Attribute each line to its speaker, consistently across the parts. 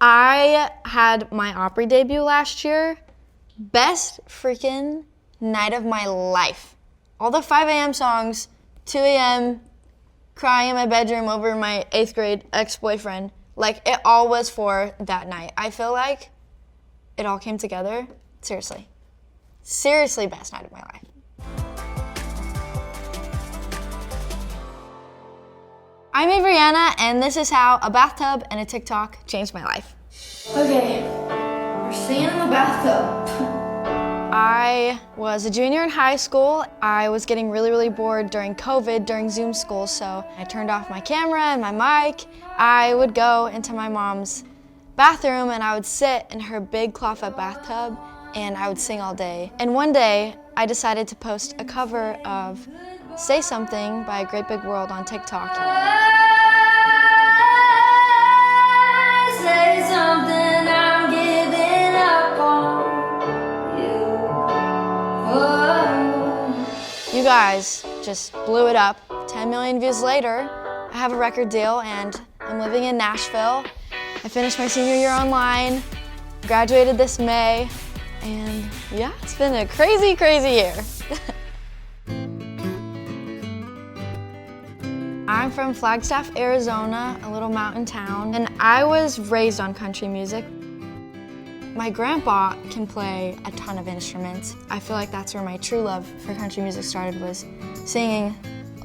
Speaker 1: I had my Opry debut last year. Best freaking night of my life. All the 5 a.m. songs, 2 a.m., crying in my bedroom over my 8th grade ex-boyfriend. Like, it all was for that night. I feel like it all came together. Seriously. Seriously, best night of my life. I'm Avery, and this is how a bathtub and a TikTok changed my life.
Speaker 2: Okay, we're singing in the bathtub.
Speaker 1: I was a junior in high school. I was getting really bored during COVID, during Zoom school, so I turned off my camera and my mic. I would go into my mom's bathroom and I would sit in her big clawfoot bathtub and I would sing all day. And one day, I decided to post a cover of Say Something by Great Big World on TikTok.
Speaker 2: Say something, I'm giving up on you. Oh.
Speaker 1: You guys just blew it up. 10 million views later, I have a record deal and I'm living in Nashville. I finished my senior year online, graduated this May, and yeah, it's been a crazy year. I'm from Flagstaff, Arizona, a little mountain town, and I was raised on country music. My grandpa can play a ton of instruments. I feel like that's where my true love for country music started, was singing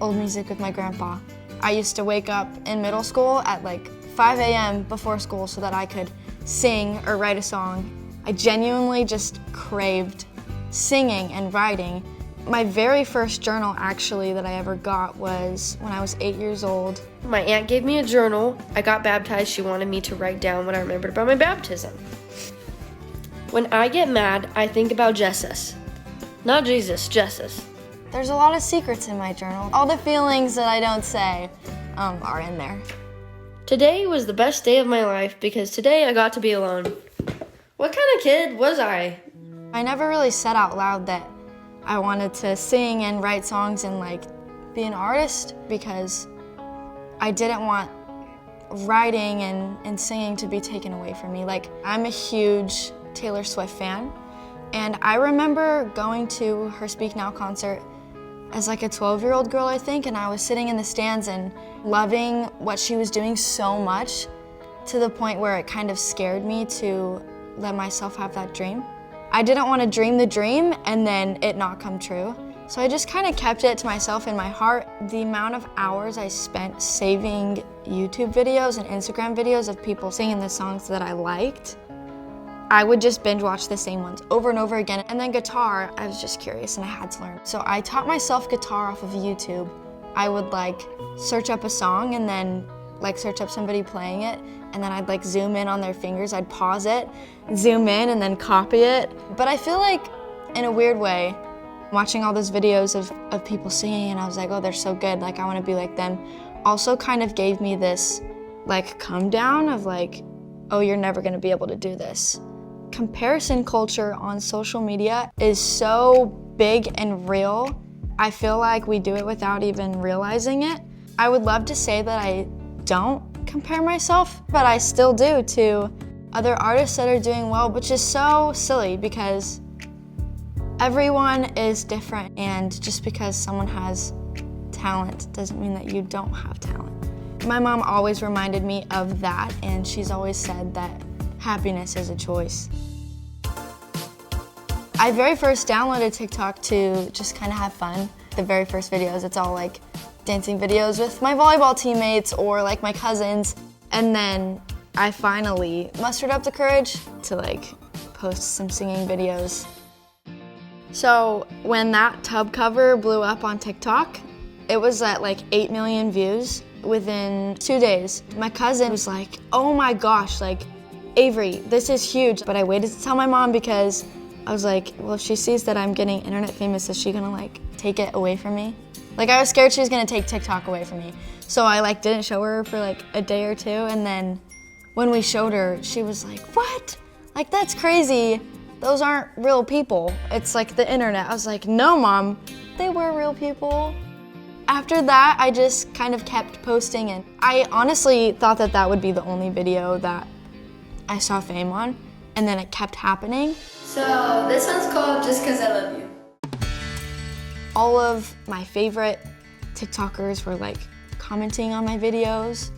Speaker 1: old music with my grandpa. I used to wake up in middle school at like 5 a.m. before school so that I could sing or write a song. I genuinely just craved singing and writing. My very first journal actually that I ever got was when I was 8 years old.
Speaker 3: My aunt gave me a journal. I got baptized. She wanted me to write down what I remembered about my baptism. When I get mad, I think about Jesus. Not Jesus, Jesus.
Speaker 1: There's a lot of secrets in my journal. All the feelings that I don't say are in there.
Speaker 3: Today was the best day of my life because today I got to be alone. What kind of kid was I?
Speaker 1: I never really said out loud that I wanted to sing and write songs and like be an artist because I didn't want writing and singing to be taken away from me. Like, I'm a huge Taylor Swift fan, and I remember going to her Speak Now concert as like a 12-year-old girl, I think, and I was sitting in the stands and loving what she was doing so much to the point where it kind of scared me to let myself have that dream. I didn't want to dream the dream and then it not come true. So I just kind of kept it to myself in my heart. The amount of hours I spent saving YouTube videos and Instagram videos of people singing the songs that I liked, I would just binge watch the same ones over and over again. And then guitar, I was just curious and I had to learn. So I taught myself guitar off of YouTube. I would like search up a song and then like search up somebody playing it, and then I'd like zoom in on their fingers, I'd pause it, zoom in and then copy it. But I feel like in a weird way, watching all those videos of people singing and I was like, oh, they're so good, like I wanna be like them, also kind of gave me this like come down of like, oh, you're never gonna be able to do this. Comparison culture on social media is so big and real. I feel like we do it without even realizing it. I would love to say that I don't compare myself, but I still do to other artists that are doing well, which is so silly because everyone is different, and just because someone has talent doesn't mean that you don't have talent. My mom always reminded me of that, and she's always said that happiness is a choice. I very first downloaded TikTok to just kind of have fun. The very first videos, it's all like dancing videos with my volleyball teammates or like my cousins. And then I finally mustered up the courage to like post some singing videos. So when that tub cover blew up on TikTok, it was at like 8 million views within 2 days. My cousin was like, oh my gosh, like Avery, this is huge. But I waited to tell my mom because I was like, well, if she sees that I'm getting internet famous, is she gonna like take it away from me? Like, I was scared she was gonna take TikTok away from me. So I like didn't show her for like a day or two, and then when we showed her, she was like, what? Like, that's crazy. Those aren't real people. It's like the internet. I was like, no, Mom, they were real people. After that, I just kind of kept posting, and I honestly thought that that would be the only video that I saw fame on, and then it kept happening.
Speaker 2: So this one's called Just 'Cause I Love You.
Speaker 1: All of my favorite TikTokers were like commenting on my videos.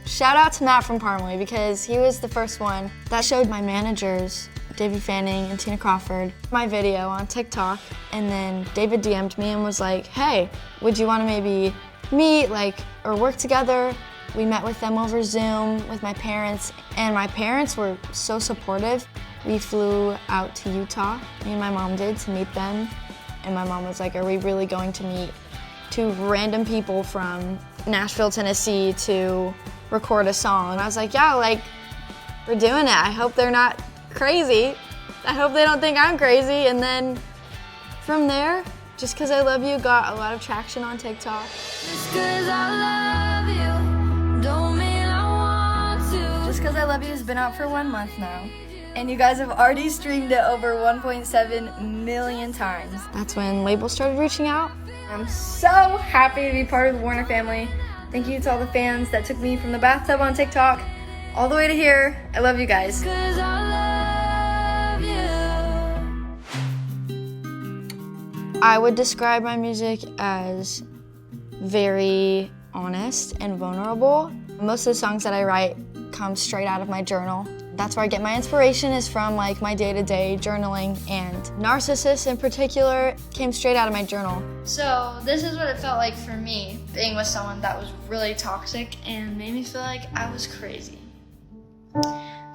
Speaker 1: Shout out to Matt from Parmalee because he was the first one that showed my managers, David Fanning and Tina Crawford, my video on TikTok. And then David DM'd me and was like, hey, would you want to maybe meet or work together? We met with them over Zoom with my parents, and my parents were so supportive. We flew out to Utah, me and my mom did, to meet them. And my mom was like, are we really going to meet two random people from Nashville, Tennessee to record a song? And I was like, yeah, we're doing it. I hope they're not crazy. I hope they don't think I'm crazy. And then from there, Just 'Cause I Love You got a lot of traction on TikTok.
Speaker 2: Just 'cause I love you, don't mean I want to.
Speaker 4: Just 'Cause I Love You has been out for 1 month now, and you guys have already streamed it over 1.7 million times.
Speaker 1: That's when labels started reaching out.
Speaker 4: I'm so happy to be part of the Warner family. Thank you to all the fans that took me from the bathtub on TikTok all the way to here. I love you guys.
Speaker 2: 'Cause I love you.
Speaker 1: I would describe my music as very honest and vulnerable. Most of the songs that I write come straight out of my journal. That's where I get my inspiration, is from my day-to-day journaling, and Narcissus in particular came straight out of my journal.
Speaker 5: So this is what it felt like for me, being with someone that was really toxic and made me feel like I was crazy.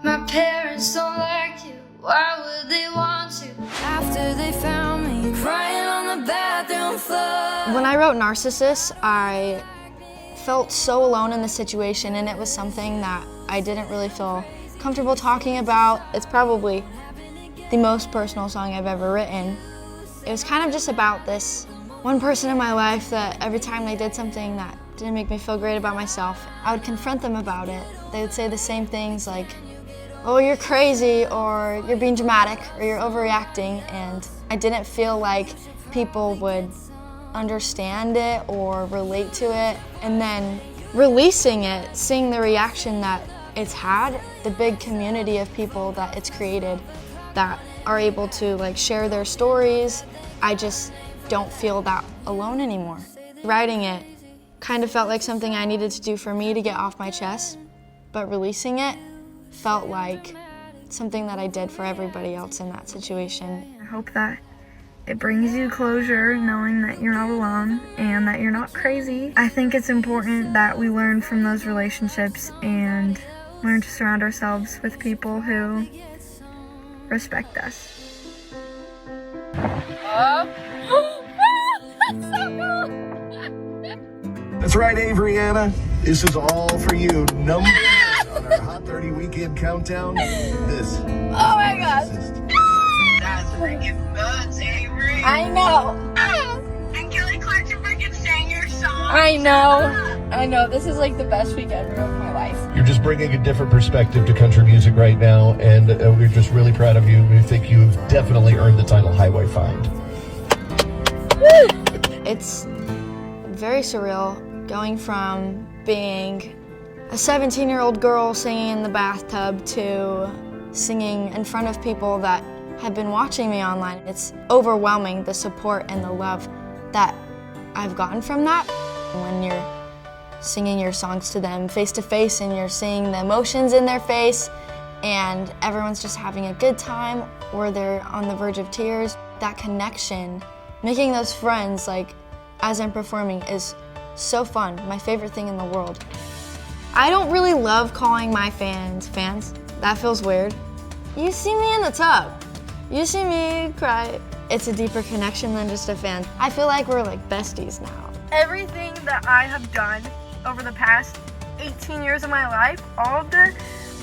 Speaker 2: My parents don't like you, why would they want to? After they found me crying on the bathroom floor.
Speaker 1: When I wrote Narcissus, I felt so alone in the situation, and it was something that I didn't really feel comfortable talking about. It's probably the most personal song I've ever written. It was kind of just about this one person in my life that every time they did something that didn't make me feel great about myself, I would confront them about it. They would say the same things like, oh, you're crazy, or you're being dramatic, or you're overreacting, and I didn't feel like people would understand it or relate to it. And then releasing it, seeing the reaction that it's had, the big community of people that it's created that are able to share their stories, I just don't feel that alone anymore. Writing it kind of felt like something I needed to do for me to get off my chest, but releasing it felt like something that I did for everybody else in that situation.
Speaker 6: I hope that it brings you closure, knowing that you're not alone and that you're not crazy. I think it's important that we learn from those relationships and learn to surround ourselves with people who respect us.
Speaker 7: That's right, Avery, Anna. This is all for you. Number on our Hot 30 weekend countdown. This.
Speaker 4: Oh my gosh.
Speaker 8: That's freaking nuts, Avery.
Speaker 4: I know.
Speaker 8: And Kelly Clarkson freaking sang your song.
Speaker 4: I know. This is the best week ever of my life.
Speaker 7: You're just bringing a different perspective to country music right now, and we're just really proud of you. We think you've definitely earned the title Highway Find.
Speaker 1: It's very surreal going from being a 17-year-old girl singing in the bathtub to singing in front of people that have been watching me online. It's overwhelming, the support and the love that I've gotten from that. When you're singing your songs to them face to face and you're seeing the emotions in their face and everyone's just having a good time or they're on the verge of tears, that connection, making those friends as I'm performing is so fun, my favorite thing in the world. I don't really love calling my fans. That feels weird. You see me in the tub. You see me cry. It's a deeper connection than just a fan. I feel like we're besties now.
Speaker 6: Everything that I have done over the past 18 years of my life, all of the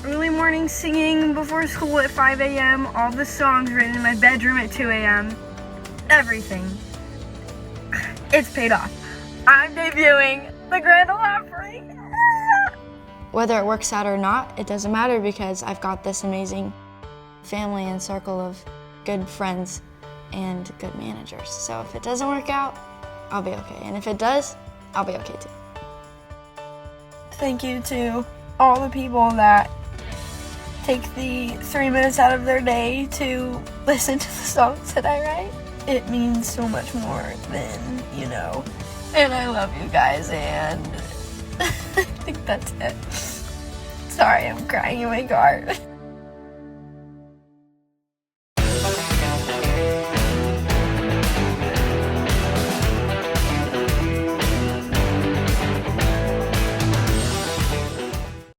Speaker 6: early morning singing before school at 5 a.m., all the songs written in my bedroom at 2 a.m., everything, it's paid off. I'm debuting the Grand Ole Opry.
Speaker 1: Whether it works out or not, it doesn't matter because I've got this amazing family and circle of good friends and good managers. So if it doesn't work out, I'll be okay. And if it does, I'll be okay too.
Speaker 6: Thank you to all the people that take the 3 minutes out of their day to listen to the songs that I write. It means so much more than, you know. And I love you guys, and I think that's it. Sorry, I'm crying in my car.